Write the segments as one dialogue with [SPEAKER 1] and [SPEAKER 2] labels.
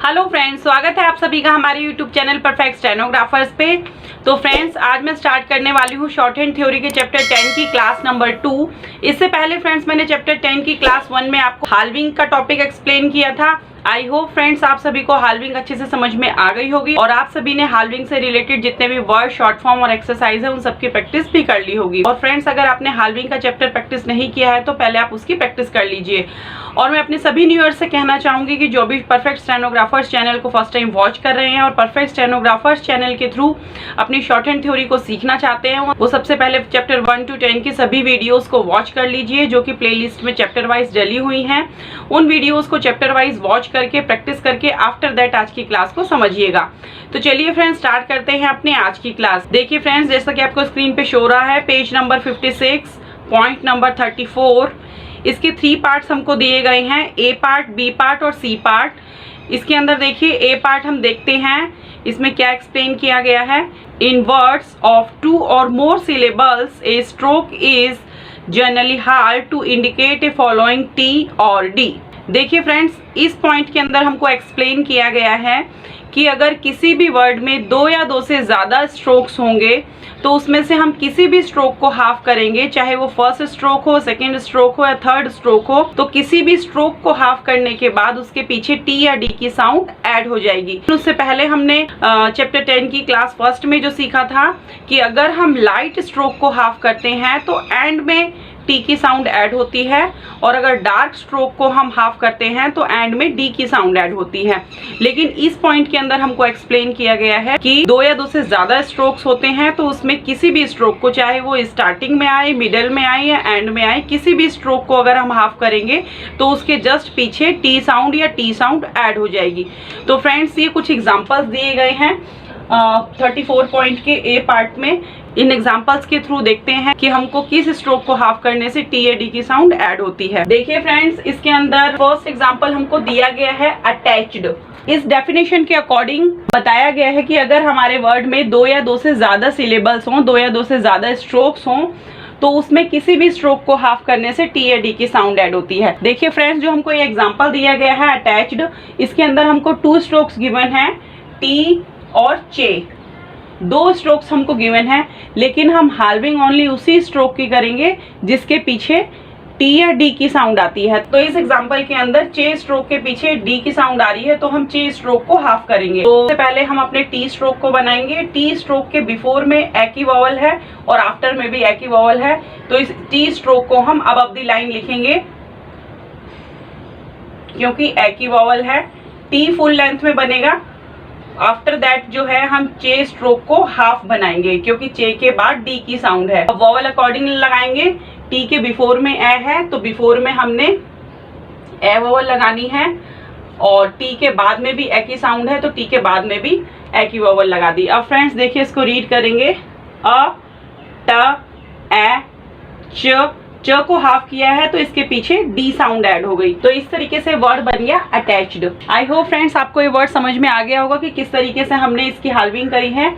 [SPEAKER 1] Hello friends, स्वागत है आप सभी का हमारे यूट्यूब चैनल परफेक्ट स्टेनोग्राफर्स पे। तो फ्रेंड्स, आज मैं स्टार्ट करने वाली हूँ शॉर्ट हैंड थ्योरी के चैप्टर 10 की क्लास नंबर 2। इससे पहले फ्रेंड्स मैंने चैप्टर 10 की क्लास 1 में आपको हाल्विंग का टॉपिक एक्सप्लेन किया था। आई होप फ्रेंड्स आप सभी को हाल्विंग अच्छे से समझ में आ गई होगी और आप सभी ने हाल्विंग से रिलेटेड जितने भी वर्ड, शॉर्ट फॉर्म और एक्सरसाइज है उन सबकी प्रैक्टिस भी कर ली होगी। और फ्रेंड्स, अगर आपने हाल्विंग का चैप्टर प्रैक्टिस नहीं किया है तो पहले आप उसकी प्रैक्टिस कर लीजिए। और मैं अपने सभी न्यूअर्स से कहना चाहूंगी कि जो भी परफेक्ट स्टेनोग्राफर्स चैनल को फर्स्ट टाइम वॉच कर रहे हैं और परफेक्ट स्टेनोग्राफर्स चैनल के थ्रू अपनी शॉर्ट हैंड थ्योरी को सीखना चाहते हैं, वो सबसे पहले चैप्टर 1 to 10 की सभी वीडियोस को वॉच कर लीजिए जो कि प्लेलिस्ट में चैप्टर वाइज डली हुई हैं। उन वीडियोस को चैप्टर वाइज वॉच करके प्रैक्टिस करके आफ्टर दैट आज की क्लास को समझिएगा। तो चलिए फ्रेंड्स, स्टार्ट करते हैं अपने आज की क्लास। देखिए फ्रेंड्स, जैसा कि आपको स्क्रीन पे शो रहा है, पेज नंबर 56, पॉइंट नंबर 34। इसके 3 पार्ट्स हमको दिए गए हैं, ए पार्ट, बी पार्ट और सी पार्ट। इसके अंदर देखिए ए पार्ट हम देखते हैं, इसमें क्या एक्सप्लेन किया गया है। इन words of 2 or more syllables a stroke is generally hard to indicate a following T or D। देखिए फ्रेंड्स, इस पॉइंट के अंदर हमको एक्सप्लेन किया गया है कि अगर किसी भी वर्ड में 2 या 2 से ज़्यादा स्ट्रोक्स होंगे तो उसमें से हम किसी भी स्ट्रोक को हाफ करेंगे, चाहे वो फर्स्ट स्ट्रोक हो, सेकंड स्ट्रोक हो या थर्ड स्ट्रोक हो। तो किसी भी स्ट्रोक को हाफ करने के बाद उसके पीछे टी या डी की साउंड ऐड हो जाएगी। उससे पहले हमने चैप्टर 10 की क्लास फर्स्ट में जो सीखा था कि अगर हम लाइट स्ट्रोक को हाफ करते हैं तो एंड में टी की साउंड ऐड होती है और अगर डार्क स्ट्रोक को हम हाफ करते हैं तो एंड में डी की साउंड ऐड होती है। लेकिन इस पॉइंट के अंदर हमको एक्सप्लेन किया गया है कि 2 या 2 से ज्यादा स्ट्रोक्स होते हैं तो उसमें किसी भी स्ट्रोक को, चाहे वो स्टार्टिंग में आए, मिडल में आए या एंड में आए, किसी भी स्ट्रोक को अगर हम हाफ करेंगे तो उसके जस्ट पीछे टी साउंड या टी साउंड ऐड हो जाएगी। तो फ्रेंड्स, ये कुछ एग्जाम्पल्स दिए गए हैं 34 पॉइंट के ए पार्ट में। इन एग्जाम्पल्स के थ्रू देखते हैं कि हमको किस स्ट्रोक को हाफ करने से टी या डी की साउंड ऐड होती है। देखिए फ्रेंड्स, इसके अंदर फर्स्ट एग्जाम्पल हमको दिया गया है अटैच्ड। इस डेफिनेशन के अकॉर्डिंग बताया गया है कि अगर हमारे वर्ड में 2 या 2 से ज्यादा सिलेबल्स हों, 2 या 2 से ज्यादा स्ट्रोक्स हों, तो उसमें किसी भी स्ट्रोक को हाफ करने से टी या डी की साउंड ऐड होती है। देखिए फ्रेंड्स, जो हमको ये एग्जाम्पल दिया गया है अटैच्ड, इसके अंदर हमको 2 स्ट्रोक्स गिवन है, टी और चे। 2 स्ट्रोक्स हमको गिवन है, लेकिन हम हाल्विंग ओनली उसी स्ट्रोक की करेंगे जिसके पीछे टी या डी की साउंड आती है। तो इस एग्जांपल के अंदर चे स्ट्रोक के पीछे डी की साउंड आ रही है तो हम चे स्ट्रोक को हाफ करेंगे। तो सबसे पहले हम अपने टी स्ट्रोक को बनाएंगे। टी स्ट्रोक के बिफोर में एक ही वॉवल है और आफ्टर में भी एक ही वॉवल है, तो इस टी स्ट्रोक को हम अबव द लाइन लिखेंगे क्योंकि एक ही वॉवल है। टी फुल लेंथ में बनेगा। आफ्टर दैट जो है हम चे स्ट्रोक को हाफ बनाएंगे क्योंकि चे के बाद डी की साउंड है। अब वॉवल अकॉर्डिंग लगाएंगे। टी के बिफोर में ए है तो बिफोर में हमने ए वॉवल लगानी है और टी के बाद में भी ए की साउंड है तो टी के बाद में भी ए की वॉवल लगा दी। अब फ्रेंड्स देखिए, इसको रीड करेंगे। अ, ट, ए, च को हाफ किया है तो इसके पीछे डी साउंड ऐड हो गई। तो इस तरीके से वर्ड बन गया अटैच्ड। आई होप फ्रेंड्स आपको ये वर्ड समझ में आ गया होगा कि किस तरीके से हमने इसकी हाल्विंग करी है।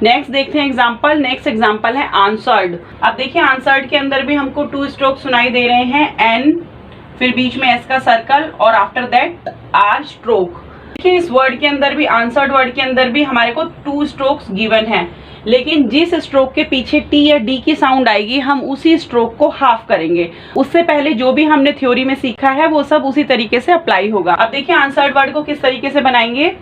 [SPEAKER 1] नेक्स्ट देखते हैं एग्जांपल। नेक्स्ट एग्जांपल है आंसर्ड। अब देखिए, आंसर्ड के अंदर भी हमको 2 स्ट्रोक सुनाई दे रहे हैं, एन, फिर बीच में एस का सर्कल और आफ्टर दैट आर स्ट्रोक। देखिए, इस वर्ड के अंदर भी, आंसर्ड वर्ड के अंदर भी हमारे को 2 स्ट्रोक्स गिवन है, लेकिन जिस स्ट्रोक के पीछे टी या डी की साउंड आएगी हम उसी स्ट्रोक को हाफ करेंगे। उससे पहले जो भी हमने थ्योरी में सीखा है वो सब उसी तरीके से अप्लाई होगा। अब देखिए, आंसर्ड वर्ड को किस तरीके से बनाएंगे।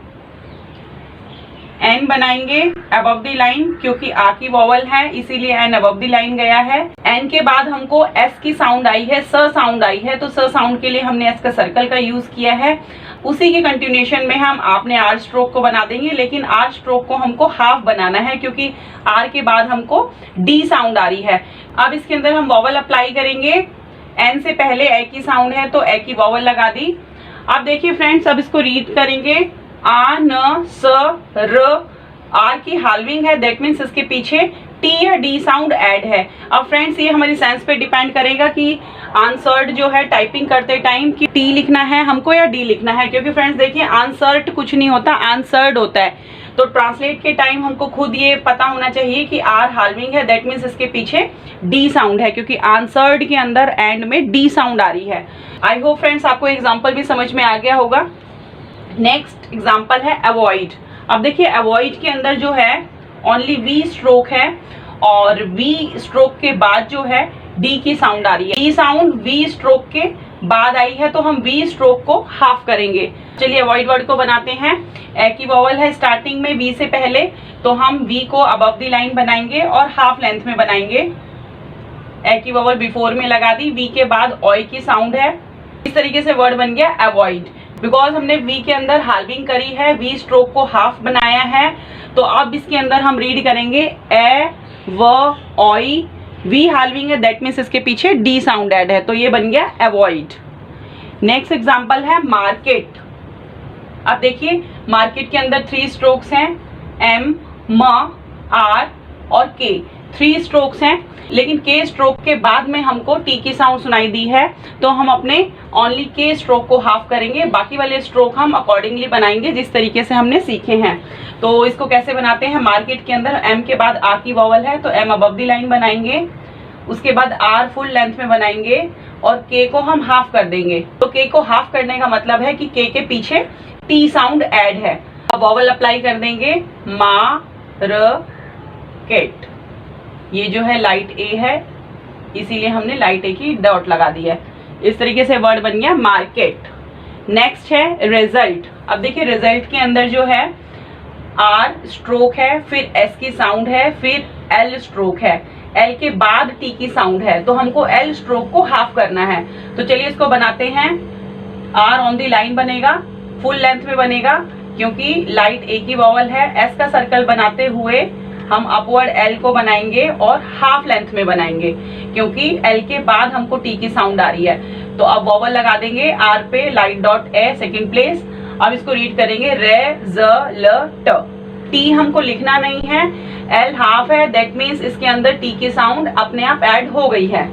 [SPEAKER 1] एन बनाएंगे अबव द लाइन, क्योंकि आ की वॉवल है इसीलिए एन अबव द लाइन गया है। एन के बाद हमको एस की साउंड आई है, स साउंड आई है, तो स साउंड के लिए हमने एस का सर्कल का यूज किया है। उसी के कंटिन्यूएशन में हम आपने आर स्ट्रोक को बना देंगे, लेकिन आर स्ट्रोक को हमको हाफ बनाना है क्योंकि आर के बाद हमको डी साउंड आ रही है। अब इसके अंदर हम वॉवल अप्लाई करेंगे। एन से पहले ए की साउंड है तो ए की वॉवल लगा दी। अब देखिए फ्रेंड्स, अब इसको रीड करेंगे। आ, न, स, र, आर की हाल्विंग है, दैट मीन्स इसके पीछे टी या डी साउंड ऐड है। अब फ्रेंड्स, ये हमारी सेंस पे डिपेंड करेगा कि आंसर्ड जो है टाइपिंग करते टाइम कि टी लिखना है हमको या डी लिखना है, क्योंकि फ्रेंड्स देखिए, आंसर्ड कुछ नहीं होता, आंसर्ड होता है। तो ट्रांसलेट के टाइम हमको खुद ये पता होना चाहिए कि आर हाल्विंग है, दैट मीन्स इसके पीछे डी साउंड है, क्योंकि आंसर्ड के अंदर एंड में डी साउंड आ रही है। आई होप फ्रेंड्स आपको एग्जाम्पल भी समझ में आ गया होगा। नेक्स्ट एग्जाम्पल है अवॉइड। अब देखिए अवॉइड के अंदर जो है ओनली वी स्ट्रोक है और वी स्ट्रोक के बाद जो है डी की साउंड आ रही है। डी साउंड वी स्ट्रोक के बाद आई है तो हम वी स्ट्रोक को हाफ करेंगे। चलिए अवॉइड वर्ड को बनाते हैं। ए की वॉवल है स्टार्टिंग में वी से पहले, तो हम वी को अबव दी लाइन बनाएंगे और हाफ लेंथ में बनाएंगे। ए की वॉवल बिफोर में लगा दी, वी के बाद ओई की साउंड है। इस तरीके से वर्ड बन गया अवॉइड। बिकॉज हमने वी के अंदर हाल्विंग करी है, वी स्ट्रोक को हाफ बनाया है, तो अब इसके अंदर हम रीड करेंगे ए व ओई, वी हाल्विंग है, दैट मीन्स इसके पीछे डी साउंड ऐड है, तो ये बन गया अवॉइड। नेक्स्ट एग्जाम्पल है मार्केट। अब देखिए मार्केट के अंदर 3 स्ट्रोक्स हैं, एम, म, आर और के, 3 स्ट्रोक्स हैं, लेकिन के स्ट्रोक के बाद में हमको टी की साउंड सुनाई दी है, तो हम अपने ओनली के स्ट्रोक को हाफ करेंगे, बाकी वाले स्ट्रोक हम अकॉर्डिंगली बनाएंगे जिस तरीके से हमने सीखे हैं। तो इसको कैसे बनाते हैं, मार्केट के अंदर एम के बाद आ की वॉवल है तो एम अबव दी लाइन बनाएंगे, उसके बाद आर फुल लेंथ में बनाएंगे और के को हम हाफ कर देंगे। तो के को हाफ करने का मतलब है कि के पीछे टी साउंड ऐड है। अब वॉवल अप्लाई कर देंगे, मा र केट, ये जो है लाइट ए है इसीलिए हमने लाइट ए की डॉट लगा दी है। इस तरीके से वर्ड बन गया मार्केट। नेक्स्ट है रिजल्ट। अब देखिए रिजल्ट के अंदर जो है आर स्ट्रोक है, फिर एस की साउंड है, फिर एल स्ट्रोक है, एल के बाद टी की साउंड है, तो हमको एल स्ट्रोक को हाफ करना है। तो चलिए इसको बनाते हैं। आर ऑन दी लाइन बनेगा, फुल लेंथ में बनेगा क्योंकि लाइट ए की वॉवल है। एस का सर्कल बनाते हुए हम अपवर्ड एल को बनाएंगे और हाफ लेंथ में बनाएंगे क्योंकि एल के बाद हमको टी की साउंड आ रही है। तो अब वॉवल लगा देंगे आर पे, light dot A second place. अब इसको रीड करेंगे रे ज ल ट। टी हमको लिखना नहीं है, एल हाफ है, दैट मीन्स इसके अंदर टी की साउंड अपने आप ऐड हो गई है।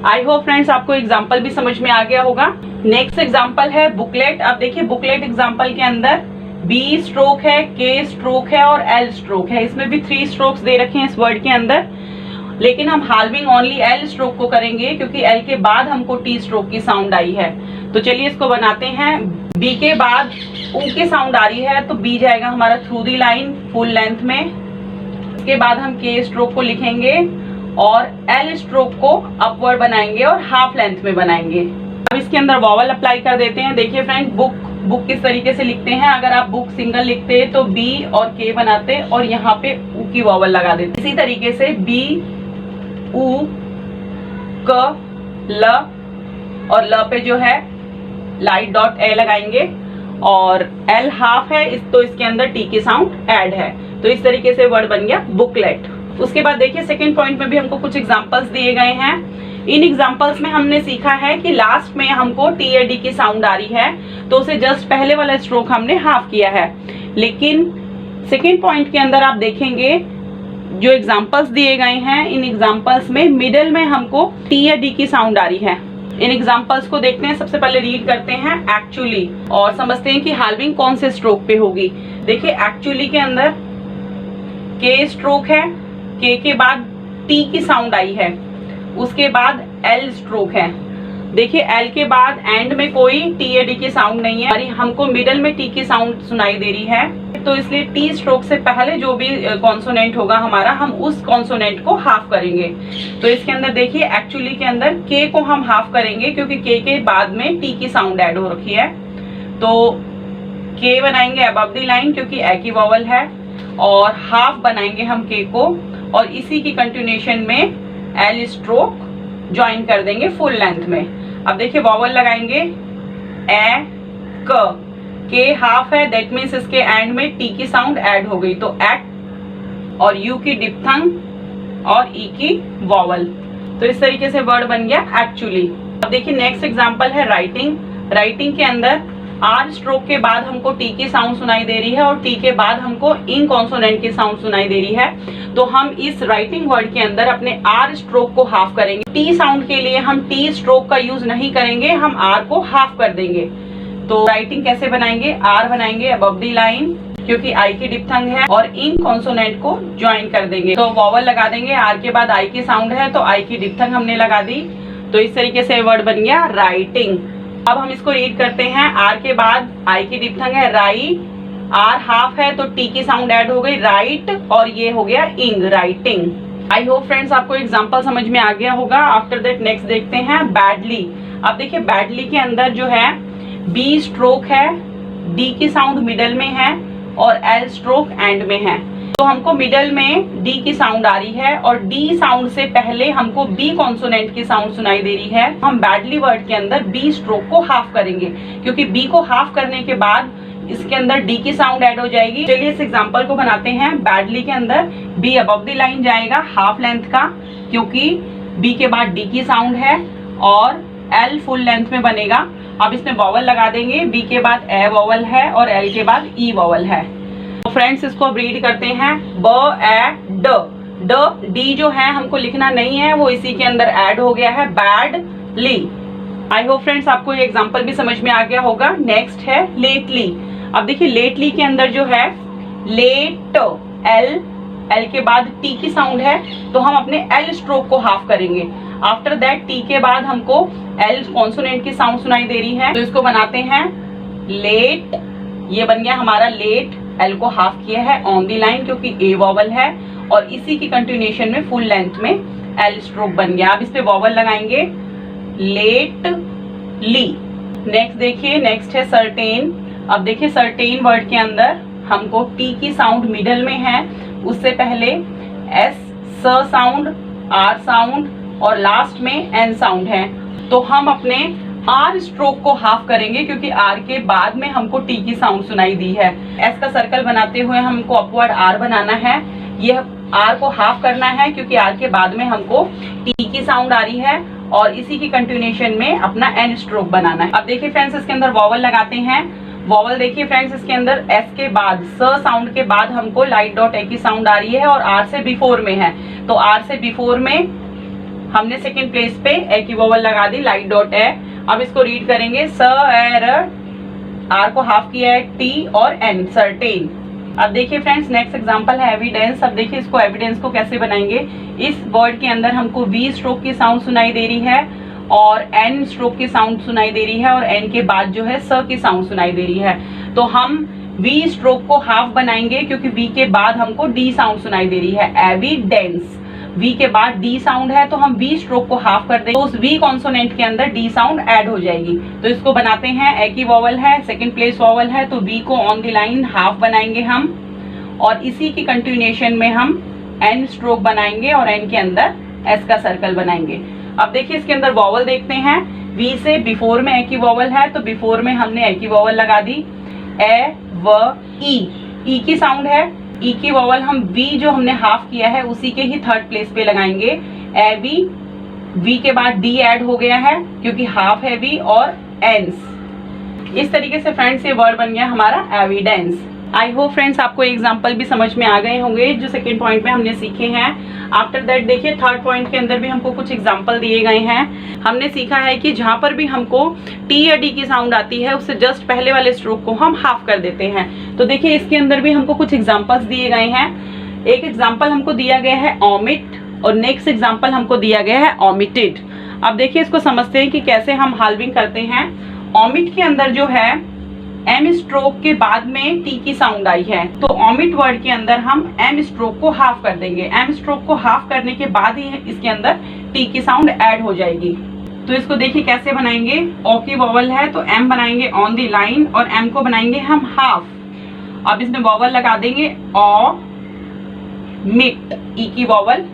[SPEAKER 1] आई होप फ्रेंड्स आपको एग्जाम्पल भी समझ में आ गया होगा। नेक्स्ट एग्जाम्पल है बुकलेट। अब देखिए बुकलेट एग्जाम्पल के अंदर बी स्ट्रोक है, के स्ट्रोक है और एल स्ट्रोक है। इसमें भी 3 स्ट्रोक्स दे रखे हैं इस वर्ड के अंदर, लेकिन हम हाल्विंग ओनली एल स्ट्रोक को करेंगे क्योंकि एल के बाद हमको टी स्ट्रोक की साउंड आई है। तो चलिए इसको बनाते हैं। बी के बाद ऊ की साउंड आ रही है तो बी जाएगा हमारा through the line full length में। इसके बाद हम के स्ट्रोक को लिखेंगे और एल स्ट्रोक को अपवर्ड बनाएंगे और हाफ लेंथ में बनाएंगे। अब इसके अंदर वॉवल अप्लाई कर देते हैं। देखिए फ्रेंड बुक किस तरीके से लिखते हैं। अगर आप बुक सिंगल लिखते तो बी और के बनाते और यहाँ पे ऊ की वॉवल लगा देते। इसी तरीके से बी ऊ क ल और ल पे जो है लाइट डॉट ए लगाएंगे और एल हाफ है तो इसके अंदर टी की साउंड ऐड है। तो इस तरीके से वर्ड बन गया बुकलेट। उसके बाद देखिए सेकेंड पॉइंट में भी हमको कुछ एग्जांपल्स दिए गए हैं। इन एग्जांपल्स में हमने सीखा है कि लास्ट में हमको टी ए डी की साउंड आ रही है तो उसे जस्ट पहले वाला स्ट्रोक हमने हाफ किया है, लेकिन सेकेंड पॉइंट के अंदर आप देखेंगे जो एग्जांपल्स दिए गए हैं इन एग्जांपल्स में मिडिल में हमको टी या डी की साउंड आ रही है। इन एग्जांपल्स को देखते हैं। सबसे पहले रीड करते हैं एक्चुअली और समझते हैं कि हाल्विंग कौन से स्ट्रोक पे होगी। देखिए एक्चुअली के अंदर के स्ट्रोक है, के के बाद टी की साउंड आई है, उसके बाद एल स्ट्रोक है। देखिए एल के बाद एंड में कोई टी ए डी की साउंड नहीं है, हमको मिडल में टी की साउंड सुनाई दे रही है, तो इसलिए टी स्ट्रोक से पहले जो भी कॉन्सोनेंट होगा हमारा हम उस कॉन्सोनेंट को हाफ करेंगे। तो इसके अंदर देखिए एक्चुअली के अंदर के को हम हाफ करेंगे क्योंकि के बाद में टी की साउंड ऐड हो रखी है। तो के बनाएंगे अबव दी लाइन क्योंकि ए की वॉवल है और हाफ बनाएंगे हम के को और इसी की कंटिन्यूएशन में एल स्ट्रोक ज्वाइन कर देंगे फुल लेंथ में। अब देखिए वॉवल लगाएंगे ए क, के हाफ है दैट मीन्स इसके एंड में टी की साउंड ऐड हो गई तो एट और यू की डिप्थंग और ई की वॉवल। तो इस तरीके से वर्ड बन गया एक्चुअली। अब देखिए नेक्स्ट एग्जांपल है राइटिंग। राइटिंग के अंदर आर स्ट्रोक के बाद हमको टी की साउंड सुनाई दे रही है और टी के बाद हमको इन कॉन्सोनेंट की साउंड सुनाई दे रही है, तो हम इस राइटिंग वर्ड के अंदर अपने आर स्ट्रोक को हाफ करेंगे। टी साउंड के लिए हम टी स्ट्रोक का यूज नहीं करेंगे, हम आर को हाफ कर देंगे। तो राइटिंग कैसे बनाएंगे, आर बनाएंगे अबव दी लाइन क्योंकि आई की डिप्थंग है और इन कॉन्सोनेंट को ज्वाइन कर देंगे। तो वॉवल लगा देंगे, आर के बाद आई की साउंड है तो आई की डिप्थंग हमने लगा दी। तो इस तरीके से वर्ड बन गया राइटिंग। अब हम इसको रीड करते हैं। आर के बाद आई की डिप्थंग है राई, आर हाफ है तो टी की साउंड ऐड हो गई राइट, और ये हो गया इंग, राइटिंग। आई होप फ्रेंड्स आपको एग्जांपल समझ में आ गया होगा। आफ्टर दैट नेक्स्ट देखते हैं बैडली। अब देखिए बैडली के अंदर जो है बी स्ट्रोक है, डी की साउंड मिडल में है और एल स्ट्रोक एंड में है। तो हमको मिडल में डी की साउंड आ रही है और डी साउंड से पहले हमको बी कॉन्सोनेंट की साउंड सुनाई दे रही है। हम बैडली वर्ड के अंदर बी स्ट्रोक को हाफ करेंगे, क्योंकि बी को हाफ करने के बाद इसके अंदर डी की साउंड ऐड हो जाएगी। चलिए इस एग्जांपल को बनाते हैं। बैडली के अंदर बी अबव द लाइन जाएगा हाफ लेंथ का, क्योंकि बी के बाद डी की साउंड है, और एल फुल लेंथ में बनेगा। अब इसमें वॉवल लगा देंगे, बी के बाद ए वॉवल है और एल के बाद ई वॉवल है। तो फ्रेंड्स इसको अब रीड करते हैं। ब ए ड, ड डी जो है हमको लिखना नहीं है, वो इसी के अंदर ऐड हो गया है बैडली। आई होप फ्रेंड्स आपको ये एग्जांपल भी समझ में आ गया होगा। नेक्स्ट है लेटली। अब देखिए लेटली के अंदर जो है लेट, एल, एल के बाद टी की साउंड है, तो हम अपने एल स्ट्रोक को हाफ करेंगे। आफ्टर दैट टी के बाद हमको एल कॉन्सोनेंट की साउंड सुनाई दे रही है, तो इसको बनाते हैं लेट। ये बन गया हमारा लेट, एल को हाफ किया है ऑन दी लाइन क्योंकि ए वॉवल है, और इसी की कंटिन्यूएशन में फुल लेंथ में एल स्ट्रोक बन गया। अब इस पे वॉवल लगाएंगे लेट ली। नेक्स्ट देखिए, नेक्स्ट है सर्टेन। अब देखिए सर्टेन वर्ड के अंदर हमको टी की साउंड मिडल में है, उससे पहले एस स साउंड, आर साउंड और लास्ट में एन साउंड है। तो हम अपने आर स्ट्रोक को हाफ करेंगे, क्योंकि आर के बाद में हमको टी की साउंड सुनाई दी है। एस का सर्कल बनाते हुए हमको अपवर्ड आर बनाना है। यह आर को हाफ करना है क्योंकि आर के बाद में हमको टी की साउंड आ रही है, और इसी की कंटिन्यूएशन में अपना एन स्ट्रोक बनाना है। अब देखिए फ्रेंड्स इसके अंदर वॉवल लगाते हैं। वॉवल देखिए फ्रेंड्स इसके अंदर एस के बाद स साउंड के बाद हमको लाइट डॉट ए की साउंड आ रही है, और आर से बिफोर में है, तो आर से बिफोर में हमने सेकंड प्लेस पे ए की वॉवल लगा दी लाइट डॉट ए। अब इसको रीड करेंगे स एर, आर को हाफ किया है टी और एन, सर्टेन। अब देखिए फ्रेंड्स नेक्स्ट एग्जांपल है एविडेंस। अब देखिए इसको एविडेंस को कैसे बनाएंगे। इस वर्ड के अंदर हमको वी स्ट्रोक की साउंड सुनाई दे रही है और एन स्ट्रोक की साउंड सुनाई दे रही है, और एन के बाद जो है स की साउंड सुनाई दे रही है। तो हम वी स्ट्रोक को हाफ बनाएंगे क्योंकि वी के बाद हमको डी साउंड सुनाई दे रही है। एविडेंस, वी के बाद डी साउंड है, तो हम वी स्ट्रोक को हाफ कर देंगे, तो उस वी कॉन्सोनेंट के अंदर डी साउंड ऐड हो जाएगी। तो इसको बनाते हैं। ए की वॉवल है, सेकंड प्लेस वॉवल है, तो वी को ऑन द लाइन हाफ बनाएंगे हम, और इसी की कंटिन्यूएशन में हम एन स्ट्रोक बनाएंगे और एन के अंदर एस का सर्कल बनाएंगे। अब देखिए इसके अंदर वॉवल देखते हैं। वी से बिफोर में ए की वॉवल है, तो बिफोर में हमने ए की वॉवल लगा दी, ए व ई, ई की साउंड है। ई की वॉवल हम वी जो हमने हाफ किया है उसी के ही थर्ड प्लेस पे लगाएंगे, ए वी। वी के बाद डी ऐड हो गया है क्योंकि हाफ है वी, और एंस। इस तरीके से फ्रेंड्स ये वर्ड बन गया हमारा एविडेंस। आई होप फ्रेंड्स आपको एग्जाम्पल भी समझ में आ गए होंगे जो सेकेंड पॉइंट में हमने सीखे हैं। आफ्टर दैट देखिए थर्ड पॉइंट के अंदर भी हमको कुछ एग्जाम्पल दिए गए हैं। हमने सीखा है कि जहाँ पर भी हमको टी या डी की साउंड आती है उससे जस्ट पहले वाले स्ट्रोक को हम हाफ कर देते हैं। तो देखिए इसके अंदर भी हमको कुछ एग्जाम्पल्स दिए गए हैं। एक एग्जाम्पल हमको दिया गया है ओमिट, और नेक्स्ट एग्जाम्पल हमको दिया गया है ओमिटेड। अब देखिए इसको समझते हैं कि कैसे हम हाल्विंग करते हैं। ओमिट के अंदर जो है एम स्ट्रोक के बाद में टी की साउंड आई है, तो ओमिट वर्ड के अंदर हम एम स्ट्रोक को हाफ कर देंगे। एम स्ट्रोक को हाफ करने के बाद ही इसके अंदर टी की साउंड ऐड हो जाएगी। तो इसको देखिए कैसे बनाएंगे। ओ की वॉवल है तो एम बनाएंगे ऑन दी लाइन, और एम को बनाएंगे हम हाफ। अब इसमें वॉवल लगा देंगे ओ मिट, ई की वॉवल।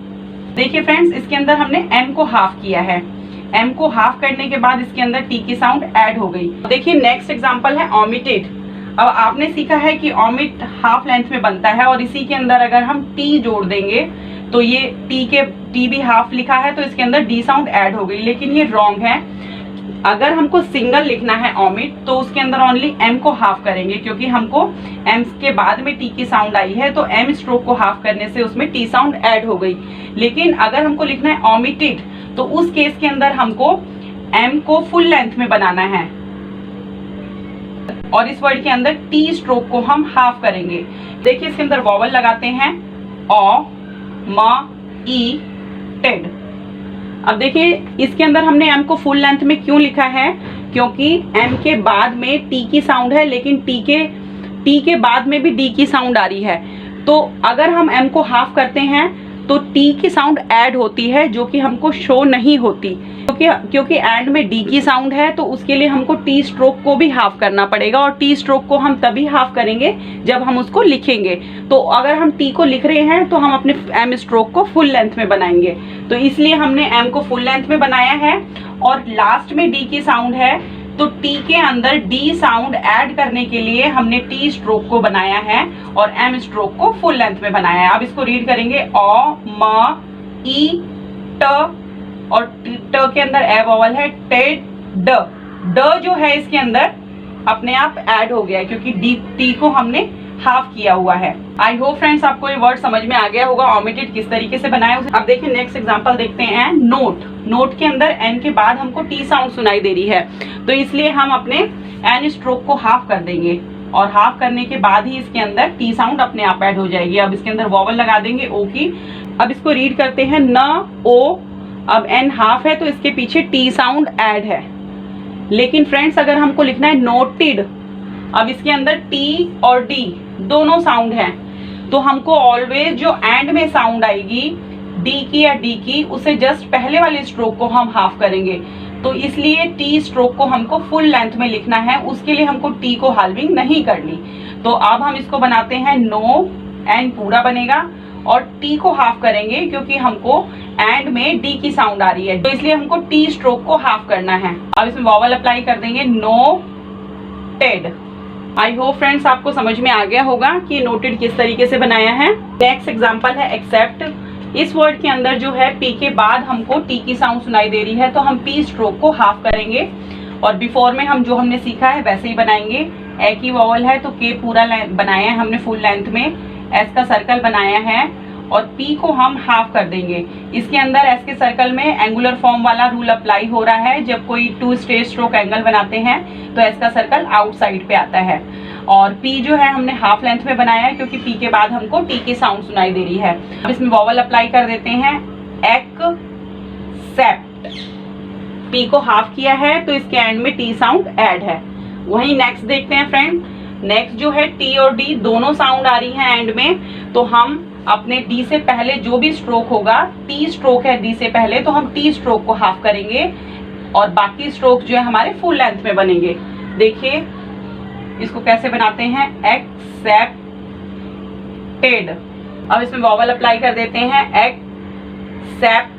[SPEAKER 1] देखिए फ्रेंड्स इसके अंदर हमने एम को हाफ किया है, एम को हाफ करने के बाद इसके अंदर टी की साउंड ऐड हो गई। देखिए नेक्स्ट एग्जांपल है ओमिटेड। अब आपने सीखा है कि ओमिट हाफ लेंथ में बनता है, और इसी के अंदर अगर हम टी जोड़ देंगे तो ये टी भी हाफ लिखा है तो इसके अंदर डी साउंड ऐड हो गई, लेकिन ये रॉन्ग है। अगर हमको सिंगल लिखना है ओमिट तो उसके अंदर ओनली एम को हाफ करेंगे, क्योंकि हमको एम के बाद में टी की साउंड आई है, तो एम स्ट्रोक को हाफ करने से उसमें टी साउंड ऐड हो गई। लेकिन अगर हमको लिखना है ओमिटेड तो उस केस के अंदर हमको एम को फुल लेंथ में बनाना है, और इस वर्ड के अंदर टी स्ट्रोक को हम हाफ करेंगे। देखिए इसके अंदर वॉवल लगाते हैं ओ म ई टेड। अब देखिए इसके अंदर हमने एम को फुल लेंथ में क्यों लिखा है, क्योंकि एम के बाद में टी की साउंड है, लेकिन टी के बाद में भी डी की साउंड आ रही है। तो अगर हम एम को हाफ करते हैं तो टी की साउंड ऐड होती है, जो कि हमको शो नहीं होती, क्योंकि एंड में डी की साउंड है, तो उसके लिए हमको टी स्ट्रोक को भी हाफ करना पड़ेगा। और टी स्ट्रोक को हम तभी हाफ करेंगे जब हम उसको लिखेंगे। तो अगर हम टी को लिख रहे हैं तो हम अपने एम स्ट्रोक को फुल लेंथ में बनाएंगे, तो इसलिए हमने एम को फुल लेंथ में बनाया है। और लास्ट में डी की साउंड है, तो टी के अंदर डी साउंड ऐड करने के लिए हमने टी स्ट्रोक को बनाया है और एम स्ट्रोक को फुल लेंथ में बनाया है। अब इसको रीड करेंगे, अ, म, ई, ट, और ट के अंदर ए वॉवल है, टेड, ड। ड जो है इसके अंदर अपने आप ऐड हो गया है, क्योंकि डी टी को हमने हाफ किया हुआ है। आई होप फ्रेंड्स आपको ये वर्ड समझ में आ गया होगा ओमिटेड किस तरीके से बनाया। अब देखिए नेक्स्ट एग्जांपल देखते हैं, नोट। नोट के अंदर एन के बाद हमको टी साउंड सुनाई दे रही है, तो इसलिए हम अपने एन स्ट्रोक को हाफ कर देंगे, और हाफ करने के बाद ही इसके अंदर टी साउंड अपने आप ऐड हो जाएगी। अब इसके अंदर वॉवल लगा देंगे ओ की। अब इसको रीड करते हैं, न, ओ। अब एन हाफ है तो इसके पीछे टी साउंड ऐड है, लेकिन फ्रेंड्स अगर हमको लिखना है नोटेड, अब इसके अंदर टी और डी दोनों साउंड हैं, तो हमको ऑलवेज जो एंड में साउंड आएगी डी की या डी की, उसे जस्ट पहले वाले स्ट्रोक को हम हाफ करेंगे। तो इसलिए टी स्ट्रोक को हमको फुल लेंथ में लिखना है, उसके लिए हमको टी को हाल्विंग नहीं करनी। तो अब हम इसको बनाते हैं, नो, एन पूरा बनेगा और टी को हाफ करेंगे, क्योंकि हमको एंड में डी की साउंड आ रही है, तो इसलिए हमको टी स्ट्रोक को हाफ करना है। अब इसमें वॉवल अप्लाई कर देंगे, noted. I hope friends आपको समझ में आ गया होगा कि नोटेड किस तरीके से बनाया है। नेक्स्ट एग्जांपल है एक्सेप्ट। इस वर्ड के अंदर जो है पी के बाद हमको टी की साउंड सुनाई दे रही है, तो हम पी स्ट्रोक को हाफ करेंगे, और बिफोर में हम जो हमने सीखा है वैसे ही बनाएंगे। ए की वॉवल है तो के पूरा बनाया है हमने फुल लेंथ में, एस का सर्कल बनाया है और पी को हम हाफ कर देंगे। इसके अंदर एस के सर्कल में एंगुलर फॉर्म वाला रूल अप्लाई हो रहा है। जब कोई टू स्ट्रेट स्ट्रोक एंगल बनाते हैं तो एस का सर्कल आउटसाइड पे आता है, और पी जो है हमने हाफ लेंथ में बनाया है, क्योंकि पी के बाद हमको टी की साउंड सुनाई दे रही है। अब इसमें वॉवल अप्लाई कर देते हैं, एक्सेप्ट। पी को हाफ किया है तो इसके एंड में टी साउंड ऐड है। वहीं नेक्स्ट देखते हैं फ्रेंड, नेक्स्ट जो है टी और डी दोनों साउंड आ रही है एंड में, तो हम अपने डी से पहले जो भी स्ट्रोक होगा, टी स्ट्रोक है डी से पहले, तो हम टी स्ट्रोक को हाफ करेंगे और बाकी स्ट्रोक जो है हमारे फुल लेंथ में बनेंगे। देखिए इसको कैसे बनाते हैं, एक्सेप्टेड। अब इसमें वॉवल अप्लाई कर देते हैं, एक्सेप्टेड।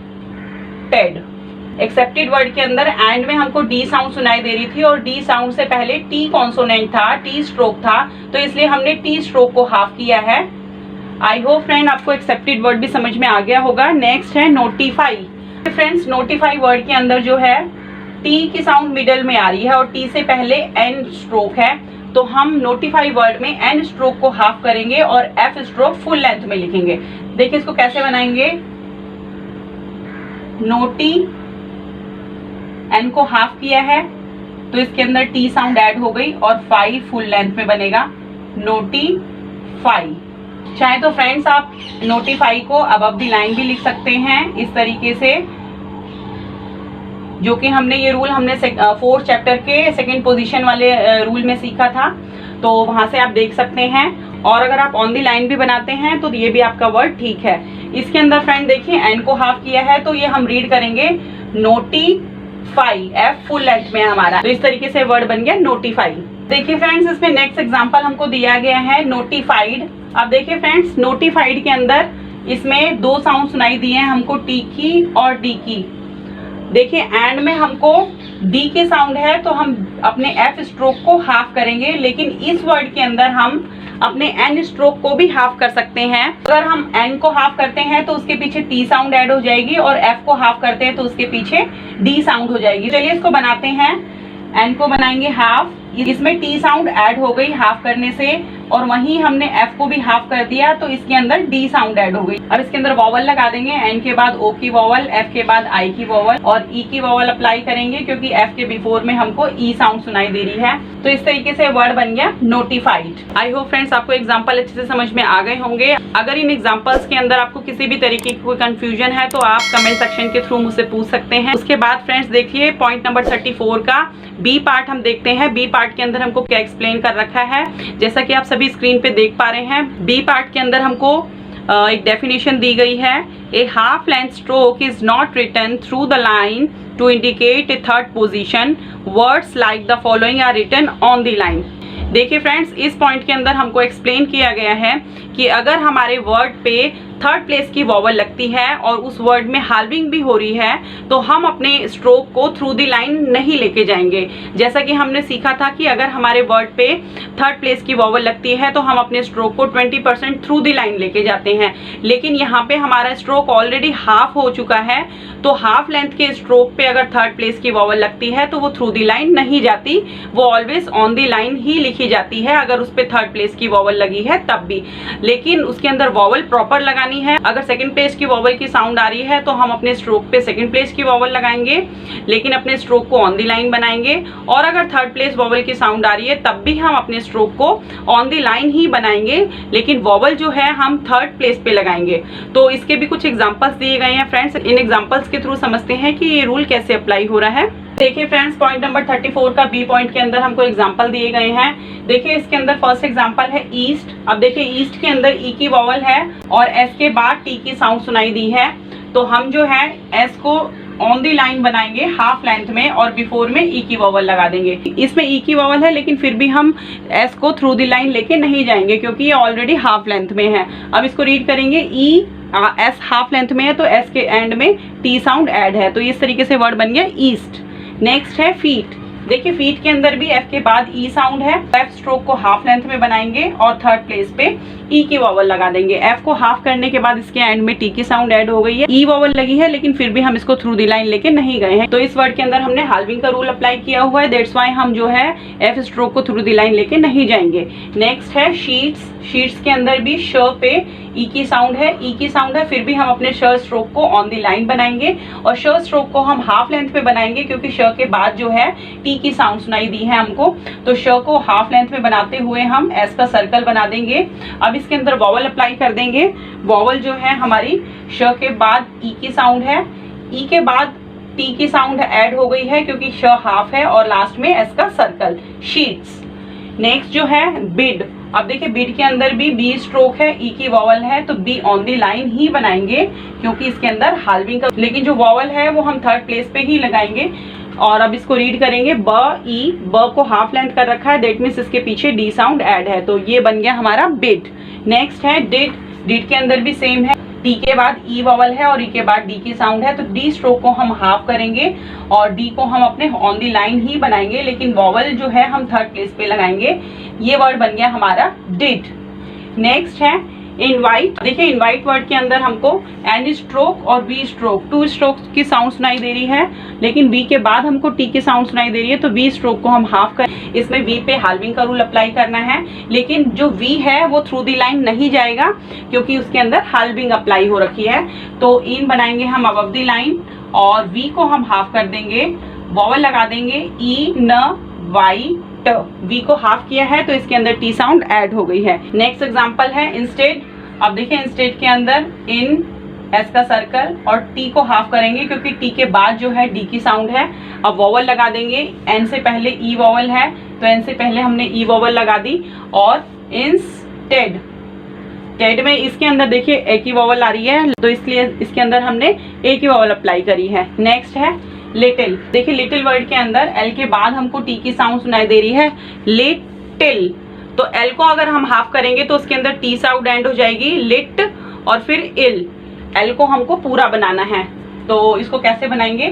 [SPEAKER 1] एक्सेप्टेड वर्ड के अंदर एंड में हमको डी साउंड सुनाई दे रही थी, और डी साउंड से पहले टी कॉन्सोनेंट था, टी स्ट्रोक था, तो इसलिए हमने टी स्ट्रोक को हाफ किया है। आई होप फ्रेंड आपको एक्सेप्टेड वर्ड भी समझ में आ गया होगा। नेक्स्ट है नोटिफाई। फ्रेंड्स नोटिफाई वर्ड के अंदर जो है टी की साउंड मिडल में आ रही है और टी से पहले एन स्ट्रोक है, तो हम नोटिफाई वर्ड में एन स्ट्रोक को हाफ करेंगे और एफ स्ट्रोक फुल लेंथ में लिखेंगे। देखिए इसको कैसे बनाएंगे, नोटी, एन को हाफ किया है तो इसके अंदर टी साउंड ऐड हो गई और फाई फुल लेंथ में बनेगा, नोटिफाई। चाहे तो फ्रेंड्स आप नोटिफाई को अबव द लाइन भी लिख सकते हैं इस तरीके से, जो कि हमने ये रूल हमने 4th चैप्टर के सेकंड पोजीशन वाले रूल में सीखा था, तो वहां से आप देख सकते हैं। और अगर आप ऑन द लाइन भी बनाते हैं तो ये भी आपका वर्ड ठीक है। इसके अंदर फ्रेंड देखिए एन को हाफ किया है, तो ये हम रीड करेंगे नोटिफाई, एफ फुल लेंथ में हमारा, तो इस तरीके से वर्ड बन गया नोटिफाई। देखिए फ्रेंड्स इसमें नेक्स्ट एग्जांपल हमको दिया गया है नोटिफाइड। अब देखिए फ्रेंड्स नोटिफाइड के अंदर इसमें दो साउंड सुनाई दिए हैं हमको, टी की और डी की। देखिए एंड में हमको डी के साउंड है तो हम अपने एफ स्ट्रोक को हाफ करेंगे, लेकिन इस वर्ड के अंदर हम अपने एन स्ट्रोक को भी हाफ कर सकते हैं। अगर हम एन को हाफ करते हैं तो उसके पीछे टी साउंड ऐड हो जाएगी, और एफ को हाफ करते हैं तो उसके पीछे डी साउंड हो जाएगी। चलिए इसको बनाते हैं, एन को बनाएंगे हाफ, इसमें टी साउंड ऐड हो गई हाफ करने से, और वहीं हमने एफ को भी हाफ कर दिया, तो इसके अंदर डी साउंड ऐड हो गई। अब इसके अंदर वॉवल लगा देंगे, एन के बाद ओ की वॉवल, एफ के बाद आई की वॉवल और ई की वॉवल अप्लाई करेंगे, क्योंकि एफ के बिफोर में हमको ई साउंड सुनाई दे रही है। तो इस तरीके से वर्ड बन गया नोटिफाइड। आई होप फ्रेंड्स आपको एग्जाम्पल अच्छे से समझ में आ गए होंगे। अगर इन एग्जाम्पल्स के अंदर आपको किसी भी तरीके की कोई कंफ्यूजन है तो आप कमेंट सेक्शन के थ्रू मुझसे पूछ सकते हैं। उसके बाद फ्रेंड्स देखिए पॉइंट नंबर 34 का बी पार्ट हम देखते हैं। बी पार्ट के अंदर हमको क्या एक्सप्लेन कर रखा है, जैसा कि आप सभी स्क्रीन पे देख पा रहे हैं। बी पार्ट के अंदर हमको एक डेफिनेशन दी गई है, a half length stroke is not written through the line to indicate a third position, words like the following are written on the line. देखिए फ्रेंड्स, इस पॉइंट के अंदर हमको एक्सप्लेन किया गया है कि अगर हमारे वर्ड पे थर्ड प्लेस की वॉवल लगती है और उस वर्ड में हाल्विंग भी हो रही है तो हम अपने स्ट्रोक को थ्रू द लाइन नहीं लेके जाएंगे। जैसा कि हमने सीखा था कि अगर हमारे वर्ड पे थर्ड प्लेस की वॉवल लगती है तो हम अपने स्ट्रोक को 20% थ्रू द लाइन लेके जाते हैं, लेकिन यहाँ पे हमारा स्ट्रोक ऑलरेडी हाफ हो चुका है, तो हाफ लेंथ के स्ट्रोक पे अगर थर्ड प्लेस की वॉवल लगती है तो वो थ्रू द लाइन नहीं जाती, वो ऑलवेज ऑन द लाइन ही लिखी जाती है अगर उस पर थर्ड प्लेस की वॉवल लगी है तब भी। लेकिन उसके अंदर वॉवल प्रॉपर लगानी है। अगर सेकंड प्लेस की वॉवल की साउंड आ रही है तो हम अपने स्ट्रोक पे सेकंड प्लेस की वॉवल लगाएंगे, लेकिन अपने स्ट्रोक को ऑन द लाइन बनाएंगे। और अगर थर्ड प्लेस वॉवल की साउंड आ रही है तब भी हम अपने स्ट्रोक को ऑन द लाइन ही बनाएंगे, लेकिन वॉवल जो है हम थर्ड प्लेस पे लगाएंगे। तो इसके भी कुछ एग्जांपल्स दिए गए हैं फ्रेंड्स। इन एग्जांपल्स के थ्रू समझते हैं कि ये रूल कैसे अप्लाई हो रहा है। देखिए फ्रेंड्स, पॉइंट नंबर 34 का बी पॉइंट के अंदर हमको एग्जांपल दिए गए हैं। देखिए इसके अंदर फर्स्ट एग्जांपल है ईस्ट। अब देखिए ईस्ट के अंदर ई की वॉवल है और एस के बाद टी की साउंड सुनाई दी है, तो हम जो है एस को ऑन दी लाइन बनाएंगे हाफ लेंथ में और बिफोर में ई की वॉवल लगा देंगे। इसमें ई की वॉवल है लेकिन फिर भी हम एस को थ्रू दी लाइन लेके नहीं जाएंगे क्योंकि ये ऑलरेडी हाफ लेंथ में है। अब इसको रीड करेंगे, ई एस हाफ लेंथ में है तो एस के एंड में टी साउंड ऐड है, तो इस तरीके से वर्ड बन गया ईस्ट। नेक्स्ट है फीट। देखिए फीट के अंदर भी एफ के बाद ई साउंड है, एफ स्ट्रोक को हाफ लेंथ में बनाएंगे और थर्ड प्लेस पे ई की वॉवल लगा देंगे। एफ को हाफ करने के बाद इसके एंड में टी की साउंड ऐड हो गई है, ई वॉवल लगी है लेकिन फिर भी हम इसको थ्रू दी लाइन लेके नहीं गए हैं, तो इस वर्ड के अंदर हमने हाल्विंग का रूल अप्लाई किया हुआ है। दैट्स वाई हम जो है एफ स्ट्रोक को थ्रू दी लाइन लेके नहीं जाएंगे। नेक्स्ट है शीट्स। शीट्स के अंदर भी श पे ई की साउंड है, ई की साउंड है, फिर भी हम अपने श स्ट्रोक को ऑन दी लाइन बनाएंगे और श स्ट्रोक को हम हाफ लेंथ पे बनाएंगे क्योंकि श के बाद जो है टी की साउंड सुनाई दी है हमको, तो श को हाफ लेंथ में बनाते हुए हम एस का सर्कल बना देंगे। अब इसके अंदर वॉवल अप्लाई कर देंगे। वॉवल जो है हमारी श के बाद ई की साउंड है, ई के बाद टी की साउंड ऐड हो गई है क्योंकि श हाफ है और लास्ट में एस का सर्कल, शीट्स। नेक्स्ट जो है बिड। अब देखिए बिड के अंदर भी बी स्ट्रोक है, ई की वॉवल है, तो बी ऑन दी लाइन ही बनाएंगे क्योंकि इसके अंदर हाल्विंग का, लेकिन जो वॉवल है वो हम थर्ड प्लेस पे ही लगाएंगे। और अब इसको रीड करेंगे, ब ई, ब को हाफ लेंथ कर रखा है, दैट मीन्स इसके पीछे डी साउंड ऐड है, तो ये बन गया हमारा बिड। नेक्स्ट है डिड। डिड के अंदर भी सेम है, टी के बाद ई वॉवल है और ई के बाद डी की साउंड है, तो डी स्ट्रोक को हम हाफ करेंगे और डी को हम अपने ऑन दी लाइन ही बनाएंगे, लेकिन वॉवल जो है हम थर्ड प्लेस पे लगाएंगे। ये वर्ड बन गया हमारा डिड। नेक्स्ट है इनवाइट। देखिए इनवाइट वर्ड के अंदर हमको एन स्ट्रोक और बी स्ट्रोक, टू स्ट्रोक की साउंड सुनाई दे रही है, लेकिन बी के बाद हमको टी की साउंड सुनाई दे रही है, तो बी स्ट्रोक को हम हाफ कर, इसमें वी पे हाल्विंग का रूल अप्लाई करना है, लेकिन जो वी है वो थ्रू दी लाइन नहीं जाएगा क्योंकि उसके अंदर हाल्विंग अप्लाई हो रखी है, तो इन बनाएंगे हम अबव दी लाइन और वी को हम हाफ कर देंगे, वॉवल लगा देंगे ई न वाई ट, वी को हाफ किया है तो इसके अंदर टी साउंड ऐड हो गई है। नेक्स्ट एग्जांपल है इंस्टेड। अब देखिए इंस्टेड के अंदर इन एस का सर्कल और टी को हाफ करेंगे क्योंकि टी के बाद जो है डी की साउंड है। अब वॉवल लगा देंगे, एन से पहले ई वॉवल है तो एन से पहले हमने ई वॉवल लगा दी और इंस्टेड, टेड में इसके अंदर देखिए ए की वॉवल आ रही है तो इसलिए इसके अंदर हमने ए की वॉवल अप्लाई करी है। नेक्स्ट है लिटिल। देखिए लिटिल वर्ड के अंदर एल के बाद हमको टी की साउंड सुनाई दे रही है, लिटिल, तो एल को अगर हम हाफ करेंगे तो उसके अंदर टी साउंड एंड हो जाएगी, लिट और फिर इल। एल को हमको पूरा बनाना है तो इसको कैसे बनाएंगे,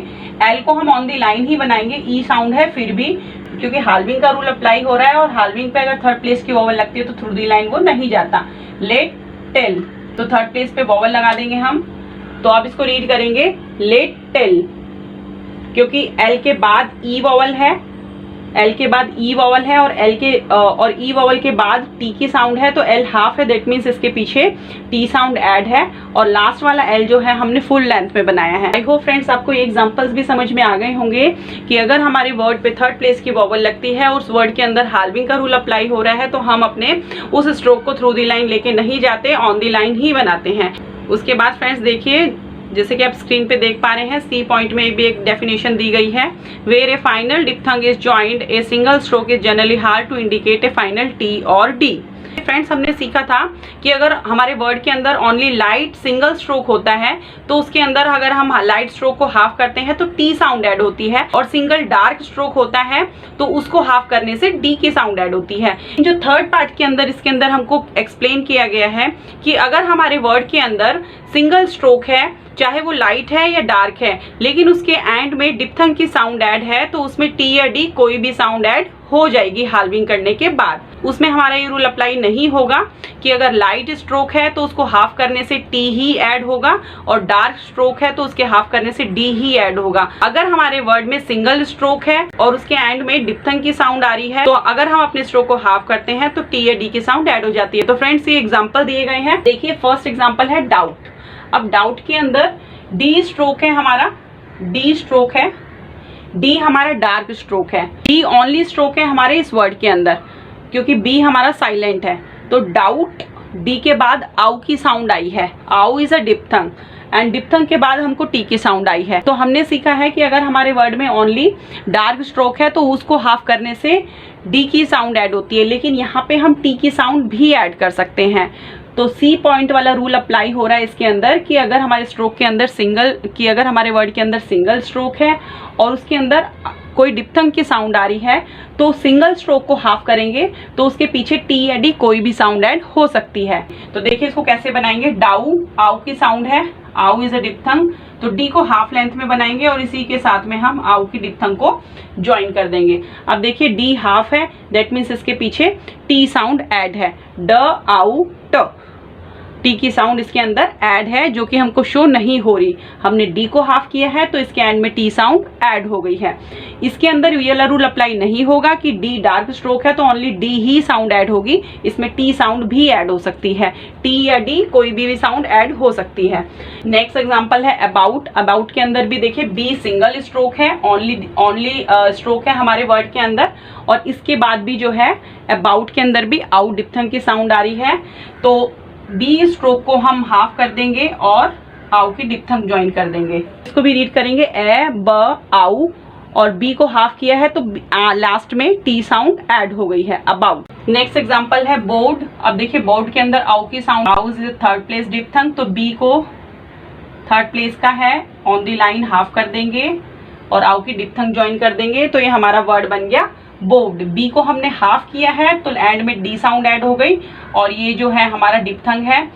[SPEAKER 1] एल को हम ऑन दी लाइन ही बनाएंगे, ई साउंड है फिर भी क्योंकि हाल्विंग का रूल अप्लाई हो रहा है और हाल्विंग पे अगर थर्ड प्लेस की वॉवल लगती है तो थ्रू दी लाइन वो नहीं जाता। लेट टेल, तो थर्ड प्लेस पे वॉवल लगा देंगे हम, तो आप इसको रीड करेंगे लेट टेल क्योंकि एल के बाद ई वॉवल है एल के बाद ई वॉवल है और ई वॉवल के बाद टी की साउंड है, तो एल हाफ है, दैट मीन्स इसके पीछे टी साउंड ऐड है, और लास्ट वाला एल जो है हमने फुल लेंथ में बनाया है। आई होप फ्रेंड्स आपको ये एग्जांपल्स भी समझ में आ गए होंगे कि अगर हमारे वर्ड पे थर्ड प्लेस की वॉवल लगती है और उस वर्ड के अंदर हाल्विंग का रूल अप्लाई हो रहा है, तो हम अपने उस स्ट्रोक को थ्रू दी लाइन लेके नहीं जाते, ऑन दी लाइन ही बनाते हैं। उसके बाद फ्रेंड्स देखिए, जैसे कि आप स्क्रीन पे देख पा रहे हैं, सी पॉइंट में भी एक डेफिनेशन दी गई है, where a final diphthong is joined a single stroke is generally hard to indicate a final T और डी। फ्रेंड्स हमने सीखा था कि अगर हमारे वर्ड के अंदर ओनली लाइट सिंगल स्ट्रोक होता है, तो उसके अंदर अगर हम लाइट स्ट्रोक को हाफ करते हैं तो टी साउंड ऐड होती है, और सिंगल डार्क स्ट्रोक होता है तो उसको हाफ करने से डी की साउंड ऐड होती है। जो थर्ड पार्ट के अंदर इसके अंदर हमको एक्सप्लेन किया गया है कि अगर हमारे वर्ड के अंदर सिंगल स्ट्रोक है, चाहे वो लाइट है या डार्क है, लेकिन उसके एंड में डिप्थंग की साउंड ऐड है, तो उसमें टी या डी कोई भी साउंड ऐड हो जाएगी हाल्विंग करने के बाद। उसमें हमारा ये रूल अप्लाई नहीं होगा कि अगर लाइट स्ट्रोक है तो उसको हाफ करने से टी ही ऐड होगा, और डार्क स्ट्रोक है तो उसके हाफ करने से डी ही ऐड होगा। अगर हमारे वर्ड में सिंगल स्ट्रोक है और उसके एंड में डिप्थंग की साउंड आ रही है, तो अगर हम अपने स्ट्रोक को हाफ करते हैं तो टी या डी की साउंड ऐड हो जाती है। तो फ्रेंड्स ये एग्जाम्पल दिए गए हैं। देखिए फर्स्ट एग्जाम्पल है डाउट। अब डाउट के अंदर डी स्ट्रोक है, हमारा डी स्ट्रोक है, डी हमारा डार्क स्ट्रोक है, डी ओनली स्ट्रोक है हमारे इस वर्ड के अंदर, क्योंकि बी हमारा साइलेंट है। तो डाउट डी के बाद आउ की साउंड आई है, आउ इज अ डिप्थंग, एंड डिप्थंग के बाद हमको टी की साउंड आई है। तो हमने सीखा है कि अगर हमारे वर्ड में ओनली डार्क स्ट्रोक है तो उसको हाफ करने से डी की साउंड ऐड होती है, लेकिन यहाँ पे हम टी की साउंड भी ऐड कर सकते हैं। तो सी पॉइंट वाला रूल अप्लाई हो रहा है इसके अंदर कि अगर हमारे स्ट्रोक के अंदर अगर हमारे वर्ड के अंदर सिंगल स्ट्रोक है और उसके अंदर कोई डिप्थंग की साउंड आ रही है, तो सिंगल स्ट्रोक को हाफ करेंगे तो उसके पीछे टी या डी कोई भी साउंड ऐड हो सकती है। तो देखिए इसको कैसे बनाएंगे। डाउ आउ की साउंड है, आउ इज अ डिप्थंग, तो डी को हाफ लेंथ में बनाएंगे और इसी के साथ में हम आउ की डिप्थंग को ज्वाइन कर देंगे। अब देखिए डी हाफ है, दैट मीन्स इसके पीछे टी साउंड ऐड है, ड आउ ट, टी की साउंड इसके अंदर ऐड है जो कि हमको शो नहीं हो रही। हमने डी को हाफ किया है तो इसके एंड में टी साउंड ऐड हो गई है। इसके अंदर ये वाला रूल अप्लाई नहीं होगा कि डी डार्क स्ट्रोक है तो ओनली डी ही साउंड ऐड होगी, इसमें टी साउंड भी ऐड हो सकती है, टी या डी कोई भी साउंड ऐड हो सकती है। नेक्स्ट एग्जांपल है अबाउट। अबाउट के अंदर भी देखिए बी सिंगल स्ट्रोक है, ओनली स्ट्रोक है हमारे वर्ड के अंदर, और इसके बाद भी जो है अबाउट के अंदर भी आउ डिप्थंग की साउंड आ रही है, तो बी स्ट्रोक को हम हाफ कर देंगे और आउ की डिप्थंग ज्वाइन कर देंगे। इसको भी रीड करेंगे ए ब आउ, और बी को हाफ किया है तो लास्ट में टी साउंड ऐड हो गई है, अबाउट। नेक्स्ट एग्जांपल है बोर्ड। अब देखिए बोर्ड के अंदर आउ की साउंड, आउ इज थर्ड प्लेस डिप्थंग, तो बी को थर्ड प्लेस का है, ऑन दी लाइन हाफ कर देंगे और आउ की डिप्थंग ज्वाइन कर देंगे, तो ये हमारा वर्ड बन गया बोर्ड। बी को हमने हाफ किया है तो एंड में डी साउंड ऐड हो गई, और ये जो है हमारा डिप्थंग है।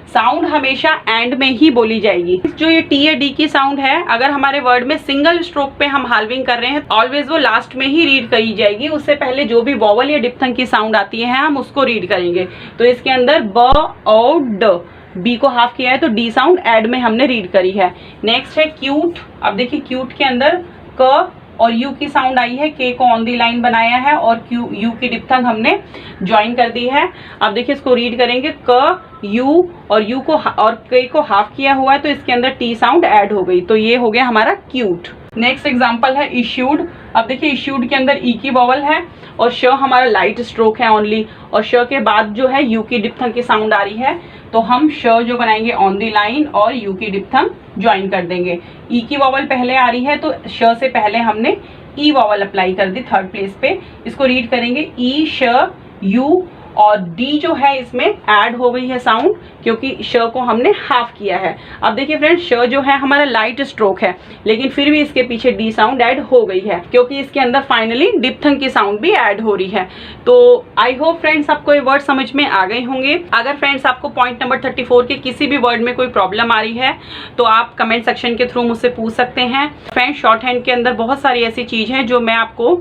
[SPEAKER 1] साउंड हमेशा एंड में ही बोली जाएगी। जो ये टी या डी की साउंड है, अगर हमारे वर्ड में सिंगल स्ट्रोक पे हम हाल्विंग कर रहे हैं, ऑलवेज वो लास्ट में ही रीड करी जाएगी। उससे पहले जो भी वॉवल या डिप्थंग की साउंड आती है हम उसको रीड करेंगे। तो इसके अंदर ब और ड, बी को हाफ किया है तो डी साउंड एड में हमने रीड करी है। नेक्स्ट है क्यूट। अब देखिए क्यूट के अंदर क और यू की साउंड आई है, के को ऑन दी लाइन बनाया है और यू की डिप्थंग हमने ज्वाइन कर दी है। अब देखिए इसको रीड करेंगे क यू, और यू को और के को हाफ किया हुआ है तो इसके अंदर टी साउंड ऐड हो गई, तो ये हो गया हमारा क्यूट। नेक्स्ट एग्जांपल है इश्यूड। अब देखिए इश्यूड के अंदर ई की वॉवल है और श हमारा लाइट स्ट्रोक है ओनली, और श के बाद जो है यू की डिप्थंग की साउंड आ रही है, तो हम श जो बनाएंगे ऑन दी लाइन और यू की डिप्थंग ज्वाइन कर देंगे। ई की वॉवल पहले आ रही है तो श से पहले हमने ई वॉवल अप्लाई कर दी थर्ड प्लेस पे। इसको रीड करेंगे ई श यू, और डी जो है इसमें ऐड हो गई है साउंड क्योंकि श को हमने हाफ किया है। अब देखिए फ्रेंड्स श जो है हमारा लाइट स्ट्रोक है, लेकिन फिर भी इसके पीछे डी साउंड ऐड हो गई है क्योंकि इसके अंदर फाइनली डिप्थंग की साउंड भी ऐड हो रही है। तो आई होप फ्रेंड्स आपको ये वर्ड समझ में आ गए होंगे। अगर फ्रेंड्स आपको पॉइंट नंबर 34 के किसी भी वर्ड में कोई प्रॉब्लम आ रही है तो आप कमेंट सेक्शन के थ्रू मुझसे पूछ सकते हैं। फ्रेंड्स शॉर्ट हैंड के अंदर बहुत सारी ऐसी चीज है जो मैं आपको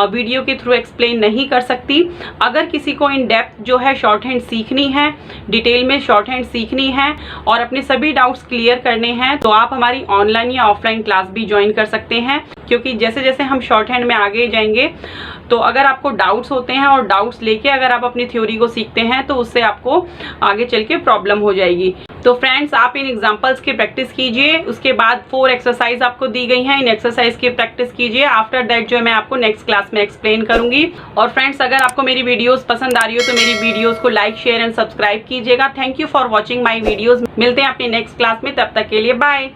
[SPEAKER 1] वीडियो के थ्रू एक्सप्लेन नहीं कर सकती। अगर किसी को इन डेप्थ जो है शॉर्ट हैंड सीखनी है, डिटेल में शॉर्ट हैंड सीखनी है और अपने सभी डाउट्स क्लियर करने हैं, तो आप हमारी ऑनलाइन या ऑफलाइन क्लास भी ज्वाइन कर सकते हैं। क्योंकि जैसे जैसे हम शॉर्ट हैंड में आगे जाएंगे तो अगर आपको डाउट्स होते हैं और डाउट्स लेके अगर आप अपनी थ्योरी को सीखते हैं तो उससे आपको आगे चल के प्रॉब्लम हो जाएगी। तो फ्रेंड्स आप इन एग्जांपल्स की प्रैक्टिस कीजिए, उसके बाद 4 एक्सरसाइज आपको दी गई हैं, इन एक्सरसाइज की प्रैक्टिस कीजिए। आफ्टर दैट जो है मैं आपको नेक्स्ट क्लास में एक्सप्लेन करूंगी। और फ्रेंड्स अगर आपको मेरी वीडियोस पसंद आ रही हो तो मेरी वीडियोस को लाइक शेयर एंड सब्सक्राइब कीजिएगा। Thank you for watching my videos. मिलते हैं अपनी नेक्स्ट क्लास में, तब तक के लिए बाय।